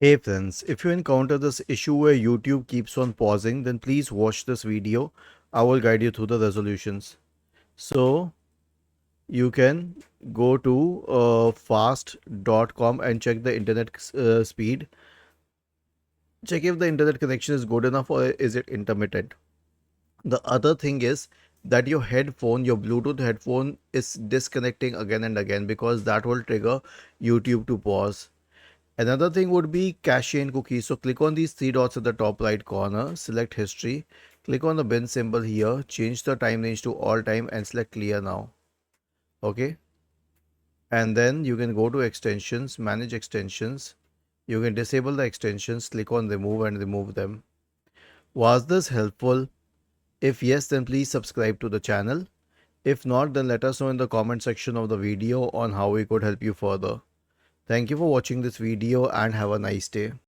Hey friends, if you encounter this issue where YouTube keeps on pausing, then please watch this video. I will guide you through the resolutions. So you can go to fast.com and check the internet speed. Check if the internet connection is good enough or is it intermittent. The other thing is that your headphone, your Bluetooth headphone is disconnecting again and again because that will trigger YouTube to pause. Another thing would be cache and cookies. So click on these three dots at the top right corner, select history, click on the bin symbol here, change the time range to all time and select clear now. Okay. And then you can go to extensions, manage extensions. You can disable the extensions, click on remove and remove them. Was this helpful? If yes, then please subscribe to the channel. If not, then let us know in the comment section of the video on how we could help you further. Thank you for watching this video and have a nice day.